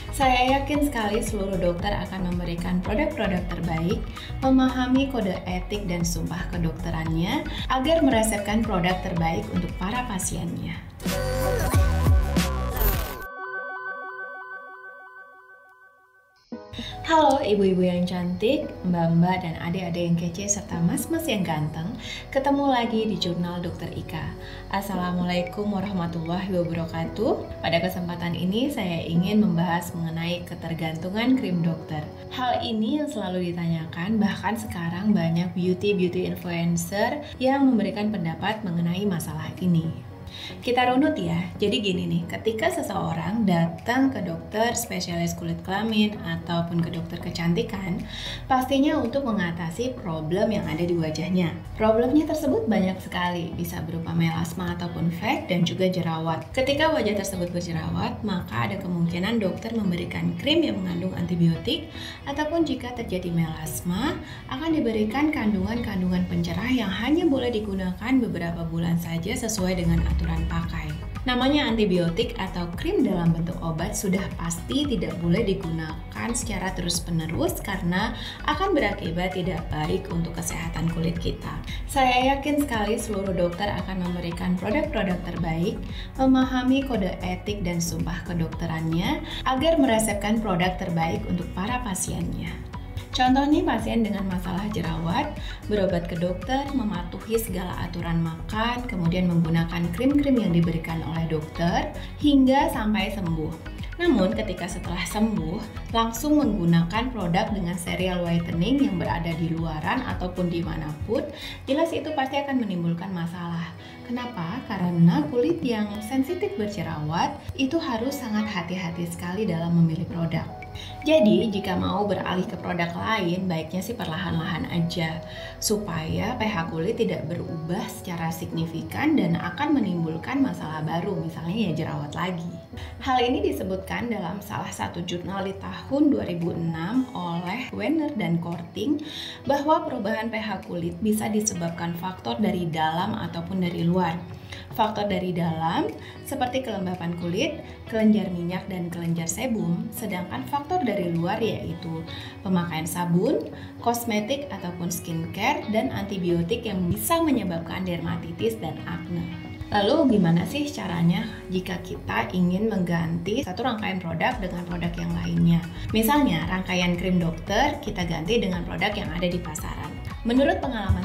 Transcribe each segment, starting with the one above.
Saya yakin sekali seluruh dokter akan memberikan produk-produk terbaik, memahami kode etik dan sumpah kedokterannya, agar meresepkan produk terbaik untuk para pasiennya. Halo ibu-ibu yang cantik, mbak-mbak dan adik-adik yang kece serta mas-mas yang ganteng. Ketemu lagi di Jurnal Dokter Ika. Assalamualaikum warahmatullahi wabarakatuh. Pada kesempatan ini saya ingin membahas mengenai ketergantungan krim dokter. Hal ini yang selalu ditanyakan, bahkan sekarang banyak beauty influencer yang memberikan pendapat mengenai masalah ini. Kita runut ya, jadi gini nih, ketika seseorang datang ke dokter spesialis kulit kelamin ataupun ke dokter kecantikan, pastinya untuk mengatasi problem yang ada di wajahnya. Problemnya tersebut banyak sekali, bisa berupa melasma ataupun flek dan juga jerawat. Ketika wajah tersebut berjerawat, maka ada kemungkinan dokter memberikan krim yang mengandung antibiotik, ataupun jika terjadi melasma, akan diberikan kandungan-kandungan pencerah yang hanya boleh digunakan beberapa bulan saja sesuai dengan aturan pakai. Namanya antibiotik atau krim dalam bentuk obat sudah pasti tidak boleh digunakan secara terus-menerus karena akan berakibat tidak baik untuk kesehatan kulit kita. Saya yakin sekali seluruh dokter akan memberikan produk-produk terbaik, memahami kode etik dan sumpah kedokterannya agar meresepkan produk terbaik untuk para pasiennya. Contohnya pasien dengan masalah jerawat, berobat ke dokter, mematuhi segala aturan makan, kemudian menggunakan krim-krim yang diberikan oleh dokter, hingga sampai sembuh. Namun ketika setelah sembuh, langsung menggunakan produk dengan serial whitening yang berada di luaran ataupun dimanapun, jelas itu pasti akan menimbulkan masalah. Kenapa? Karena kulit yang sensitif berjerawat itu harus sangat hati-hati sekali dalam memilih produk. Jadi jika mau beralih ke produk lain, baiknya sih perlahan-lahan aja supaya pH kulit tidak berubah secara signifikan dan akan menimbulkan masalah baru, misalnya ya jerawat lagi. Hal ini disebutkan dalam salah satu jurnal di tahun 2006 oleh Wenner dan Korting bahwa perubahan pH kulit bisa disebabkan faktor dari dalam ataupun dari luar. Faktor dari dalam seperti kelembapan kulit, kelenjar minyak dan kelenjar sebum, sedangkan faktor dari luar yaitu pemakaian sabun, kosmetik ataupun skincare, dan antibiotik yang bisa menyebabkan dermatitis dan akne. Lalu gimana sih caranya jika kita ingin mengganti satu rangkaian produk dengan produk yang lainnya? Misalnya rangkaian krim dokter kita ganti dengan produk yang ada di pasaran. Menurut pengalaman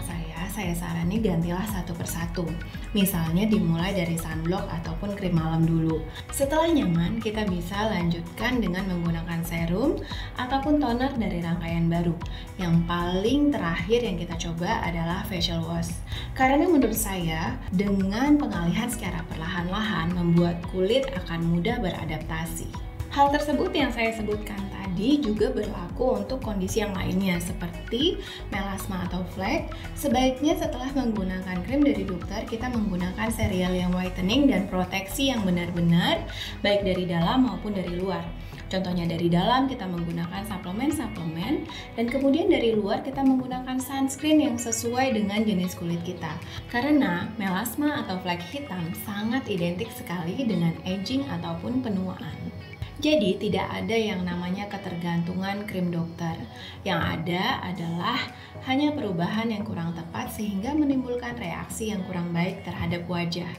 saya sarani gantilah satu persatu. Misalnya dimulai dari sunblock ataupun krim malam dulu. Setelah nyaman, kita bisa lanjutkan dengan menggunakan serum ataupun toner dari rangkaian baru. Yang paling terakhir yang kita coba adalah facial wash. Karena menurut saya, dengan pengalihan secara perlahan-lahan membuat kulit akan mudah beradaptasi. Hal tersebut yang saya sebutkan tadi juga berlaku untuk kondisi yang lainnya seperti melasma atau flek. Sebaiknya setelah menggunakan krim dari dokter, kita menggunakan serial yang whitening dan proteksi yang benar-benar baik dari dalam maupun dari luar. Contohnya dari dalam kita menggunakan suplemen dan kemudian dari luar kita menggunakan sunscreen yang sesuai dengan jenis kulit kita. Karena melasma atau flek hitam sangat identik sekali dengan aging ataupun penuaan. Jadi tidak ada yang namanya ketergantungan krim dokter. Yang ada adalah hanya perubahan yang kurang tepat sehingga menimbulkan reaksi yang kurang baik terhadap wajah.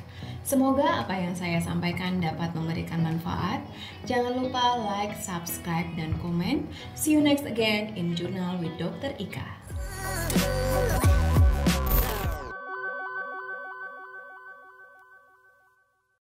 Semoga apa yang saya sampaikan dapat memberikan manfaat. Jangan lupa like, subscribe, dan komen. See you next again in Journal with Dr. Ika.